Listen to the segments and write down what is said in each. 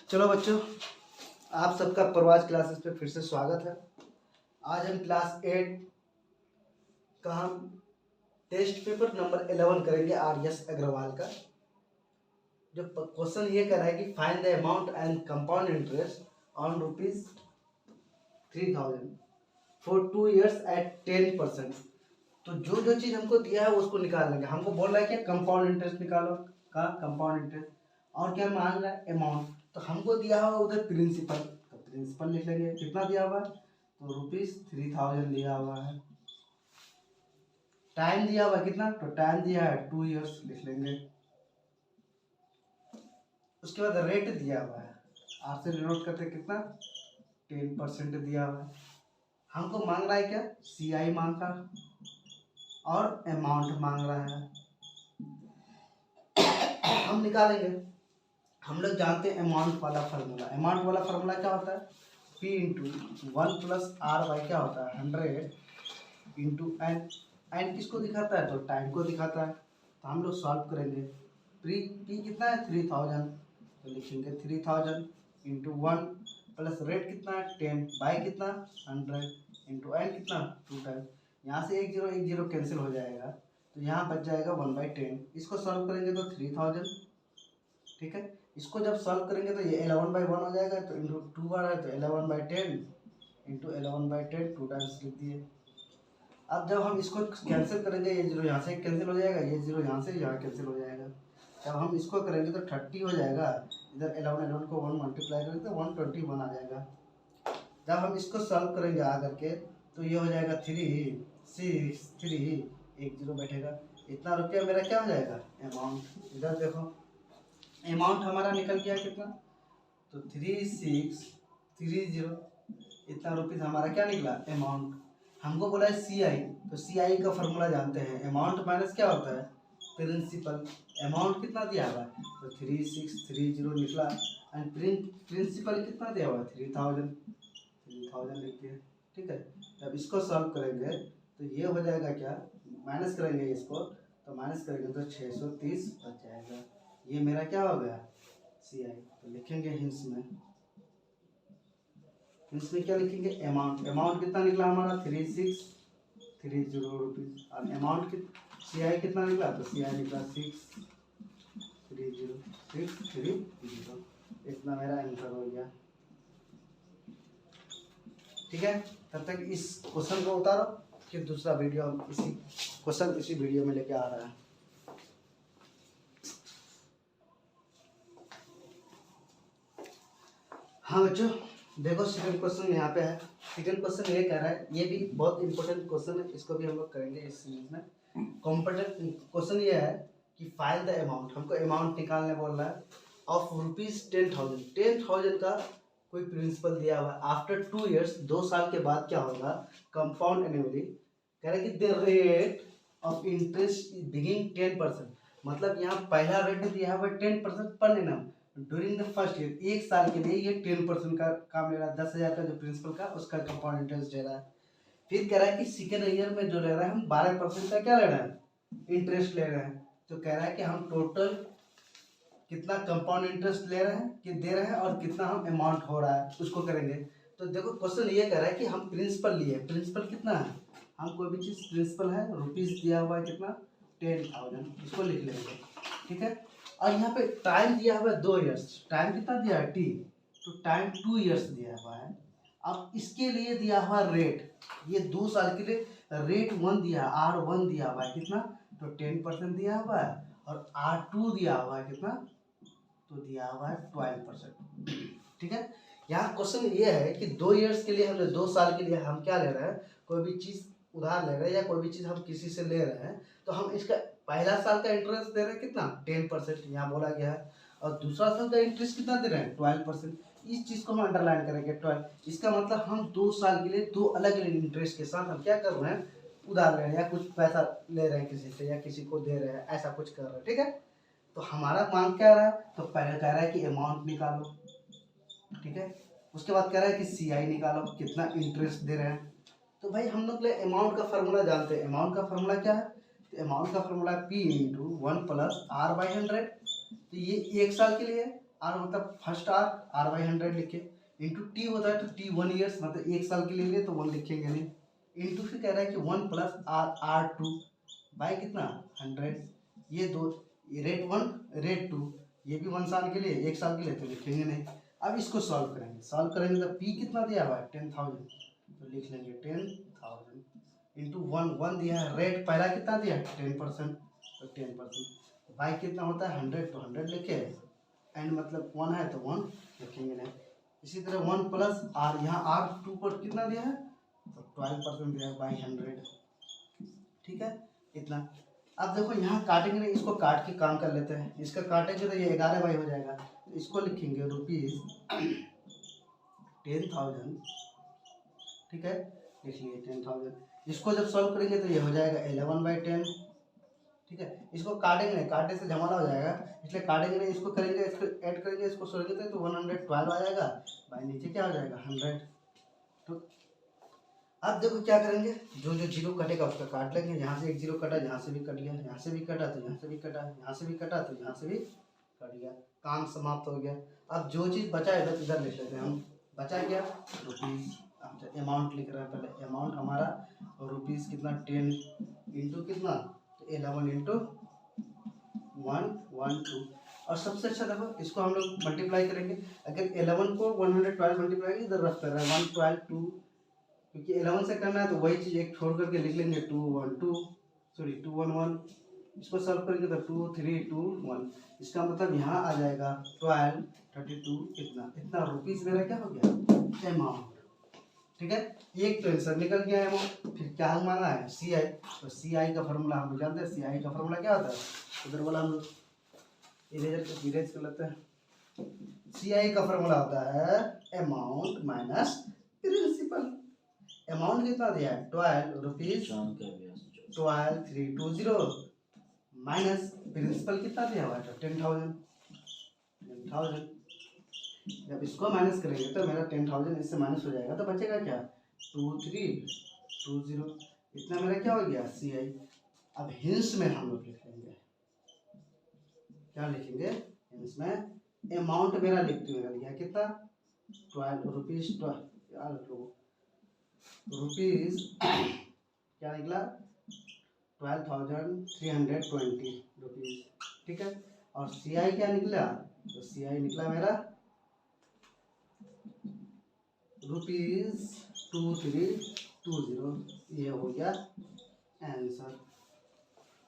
चलो बच्चों, आप सबका प्रवास क्लासेस पे फिर से स्वागत है। आज हम क्लास 8 का हम टेस्ट पेपर नंबर 11 करेंगे आर.एस. अग्रवाल का। जो क्वेश्चन ये कर रहा है कि find the amount and compound interest on ₹3000 for 2 years at 10%। तो जो जो चीज़ हमको दिया है उसको निकाल लेंगे। हमको बोल रहा है कि कंपाउंड इंटरेस्ट निकालो का कंपाउंड इंटरेस्ट, और क्या मांग रहा है अमाउंट। तो हमको दिया हुआ उधर प्रिंसिपल, तो प्रिंसिपल लिख लेंगे। कितना दिया हुआ है, तो ₹3000 दिया हुआ है। टाइम दिया हुआ है कितना, तो टाइम दिया है 2 years, लिख लेंगे। उसके बाद रेट दिया हुआ है, आर से डिनोट करते कितना, 10% दिया हुआ है। हमको मांग रहा है क्या, CI मांग रहा और अमाउंट मांग रहा है। हम निकालेंगे। हम लोग जानते हैं अमाउंट वाला फार्मूला। अमाउंट वाला फार्मूला क्या होता है, P × 1 + R/, क्या होता है 100 × n। n किसको दिखाता है, तो टाइम को दिखाता है। तो हम लोग सॉल्व करेंगे। P कितना है 3000, तो लिखेंगे 3000 × 1 प्लस रेट कितना है 10 बाई कितना 100 × n कितना 2 टाइम। यहाँ से 1 0 कैंसिल हो जाएगा, तो यहाँ बच जाएगा 1/10। इसको सॉल्व करेंगे तो 3000, ठीक है। इसको जब सॉल्व करेंगे तो ये 11/1 हो जाएगा, तो इंटू 2 बार है तो 11/10 इंटू 11/10 2 टाइम्स लिख दिए। अब जब हम इसको कैंसिल करेंगे, ये 0 यहाँ से कैंसिल हो जाएगा, ये 0 यहाँ से यहाँ कैंसिल हो जाएगा। जब हम इसको करेंगे तो 30 हो जाएगा। इधर 11 को 1 मल्टीप्लाई करेंगे तो 121 आ जाएगा। जब हम इसको सॉल्व करेंगे आ करके, तो ये हो जाएगा 3 6 3 1 0 बैठेगा। इतना रुपया मेरा क्या हो जाएगा अमाउंट। इधर देखो अमाउंट हमारा निकल गया कितना, तो 3630, इतना रुपीज़ हमारा क्या निकला अमाउंट। हमको बोला है CI, तो CI का फॉर्मूला जानते हैं, अमाउंट माइनस क्या होता है प्रिंसिपल। अमाउंट कितना दिया हुआ है, तो 3630 निकला। एंड प्रिंसिपल कितना दिया हुआ है 3000 लिख दिया, ठीक है। जब इसको सॉल्व करेंगे तो ये हो जाएगा क्या, माइनस करेंगे इसको, तो माइनस करेंगे तो 630 बच जाएगा। ये मेरा क्या हो गया CI। तो लिखेंगे हिंस में क्या लिखेंगे अमाउंट। अमाउंट कितना निकला हमारा 3630 रुपीज, और अमाउंट की CI कितना निकला, तो CI निकला 630। इतना मेरा आंसर हो गया, ठीक है। तब तक इस क्वेश्चन को उतारो, फिर दूसरा वीडियो इसी क्वेश्चन इसी वीडियो में लेके आ रहा है। हाँ बच्चों देखो, सेकंड क्वेश्चन यहाँ पे है। सेकंड क्वेश्चन ये कह रहा है, ये भी बहुत इंपॉर्टेंट क्वेश्चन है, इसको भी हम लोग करेंगे इस सीरीज में। कॉम्पिटेंट क्वेश्चन ये है कि फाइंड द अमाउंट, हमको अमाउंट निकालने बोल रहा है ऑफ ₹10,000 का कोई प्रिंसिपल दिया हुआ है। आफ्टर 2 years, 2 साल के बाद क्या होगा, कंपाउंड एनुअली। कह रहा है कि द रेट ऑफ इंटरेस्ट बिगिंग 10%, मतलब यहाँ पहला रेट दिया हुआ है 10% per annum during the first year. 1 साल के लिए ये 10% का काम ले रहा है। 10,000 का जो प्रिंसिपल का उसका कंपाउंड इंटरेस्ट दे रहा है। फिर कह रहा है कि सेकेंड ईयर में जो ले रहा है हम 12% का क्या ले रहे हैं इंटरेस्ट ले रहे हैं। तो कह रहा है कि हम टोटल कितना कंपाउंड इंटरेस्ट ले रहे हैं कि दे रहे हैं, और कितना हम अमाउंट हो रहा है उसको करेंगे। तो देखो क्वेश्चन ये कह रहा है कि हम प्रिंसिपल लिए, प्रिंसिपल कितना है, हम कोई भी चीज़ प्रिंसिपल है रुपीज़ दिया हुआ है कितना 10,000, इसको लिख लेंगे, ठीक है। और यहाँ पे टाइम दिया हुआ है 2 years, टाइम कितना दिया है T, तो टाइम 2 years दिया हुआ है। अब इसके लिए दिया हुआ रेट, ये 2 साल के लिए रेट 1 दिया है, R1 दिया हुआ है कितना, तो 10% दिया हुआ है, और R2 दिया हुआ है कितना, तो दिया हुआ है 12%, ठीक है। यहाँ क्वेश्चन ये है कि 2 years के लिए हमने 2 साल के लिए हम क्या ले रहे हैं, कोई भी चीज़ उधार ले रहे हैं या कोई भी चीज़ हम किसी से ले रहे हैं, तो हम इसका पहला साल का इंटरेस्ट दे रहे हैं कितना 10%, यहाँ बोला गया है, और दूसरा साल का इंटरेस्ट कितना दे रहे हैं 12%। इस चीज़ को हम अंडरलाइन करेंगे 12। इसका मतलब हम 2 साल के लिए 2 अलग अलग इंटरेस्ट के साथ हम क्या कर रहे हैं, उधार ले रहे हैं या कुछ पैसा ले रहे हैं किसी से या किसी को दे रहे हैं, ऐसा कुछ कर रहे हैं, ठीक है। तो हमारा मांग क्या रहा है, तो पहले कह रहा है कि अमाउंट निकालो, ठीक है। उसके बाद कह रहा है कि CI निकालो, कितना इंटरेस्ट दे रहे हैं। तो भाई हम लोग अमाउंट का फार्मूला जानते हैं। अमाउंट का फार्मूला क्या है, तो अमाउंट का फार्मूला P × 1 + R/100। तो ये 1 साल के लिए है, आर मतलब फर्स्ट आर बाई 100 लिखे, इंटू टी होता है तो टी 1 ईयर्स मतलब 1 साल के लिए तो 1 लिखेंगे नहीं, इंटू फिर कह रहा है कि 1 प्लस R2 बाई कितना 100, ये दो, रेट 1 रेट 2, ये भी 1 साल के लिए 1 साल के लिए तो लिखेंगे नहीं। अब इसको सॉल्व करेंगे तो पी कितना दिया हुआ है 10,000, तो लिख लेंगे 10,000 इंटू 1 दिया है, रेट पहला कितना दिया है 10%, तो 10% बाई कितना होता है 100, तो 100 लिखे, एंड मतलब 1 है तो 1 लिखेंगे नहीं। इसी तरह 1 प्लस आर, यहाँ R2 पर कितना दिया है तो 12% दिया है बाई 100, ठीक है इतना। अब देखो यहाँ काटेंगे नहीं, इसको काट के काम कर लेते हैं, इसका काटेंगे तो ये 11 बाई हो जाएगा, तो इसको लिखेंगे रुपीज 10,000, ठीक है लिख लिए 10,000। इसको जब सॉल्व करेंगे तो ये हो जाएगा 11/10, ठीक है। इसको काटेंगे नहीं, काटने से झमेला हो जाएगा, इसलिए काटेंगे नहीं, इसको करेंगे, इसको ऐड करेंगे, इसको सोचेंगे तो 112 आ जाएगा, भाई नीचे क्या हो जाएगा 100। तो अब देखो क्या करेंगे, जो जो जीरो कटेगा उसका काट लेंगे, यहाँ से एक जीरो कटा, यहाँ से भी कट गया, यहाँ से भी कटा तो यहाँ से भी कटा, यहाँ से भी कटा तो यहाँ से भी कट गया, काम समाप्त हो गया। अब जो चीज़ बचा है इधर लिख लेते हैं हम, बचा क्या रुपीज़, अमाउंट लिख रहे हैं पहले, अमाउंट हमारा रुपीज़ कितना 10 इंटू कितना तो 11 इंटू 112, और सबसे अच्छा देखो इसको हम लोग मल्टीप्लाई करेंगे, अगर 11 को 112 मल्टीप्लाई इधर रख कर रहे हैं 112 2, क्योंकि 11 से करना है तो वही चीज़ एक छोड़ करके लिख लेंगे 211, इसको सॉल्व करेंगे तो 2 3 2 1, इसका मतलब यहाँ आ जाएगा 12 32 इतना रुपीज़ मेरा क्या हो गया अमाउंट, ठीक है। एक तो आंसर निकल गया है अमाउंट। फिर क्या मांगा है CI, तो CI का फॉर्मूला हम लोग जानते हैं, CI का फॉर्मूला क्या होता है, उधर वाला हम लोग इरेज कर लेते हैं। CI का फॉर्मूला होता है अमाउंट माइनस प्रिंसिपल। अमाउंट कितना दिया है 12 रुपीज 12,320 माइनस प्रिंसिपल कितना दिया हुआ है 10,000। जब इसको माइनस करेंगे तो मेरा 10,000 इससे माइनस हो जाएगा, तो बचेगा क्या 2320, इतना मेरा क्या हो गया CI। अब हिंस में हम लोग लिख लेंगे, क्या लिखेंगे हिंस में, अमाउंट मेरा लिखते हुए गया कितना 12 रुपीज, रुपीज क्या निकला 12,320 रुपीज, ठीक है। और CI क्या निकला, तो CI निकला मेरा रुपीज 2320, ये हो गया आंसर,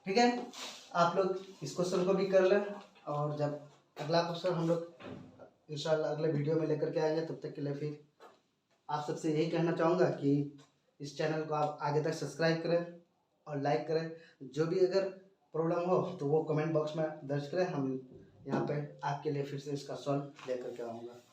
ठीक है। आप लोग इस क्वेश्चन को भी कर लें, और जब अगला क्वेश्चन हम लोग इंशाल्लाह अगले वीडियो में लेकर के आएंगे, तब तक के लिए फिर आप सबसे यही कहना चाहूँगा कि इस चैनल को आप आगे तक सब्सक्राइब करें और लाइक करें, जो भी अगर प्रॉब्लम हो तो वो कमेंट बॉक्स में दर्ज करें, हम यहाँ पे आपके लिए फिर से इसका सॉल्व लेकर के आऊँगा।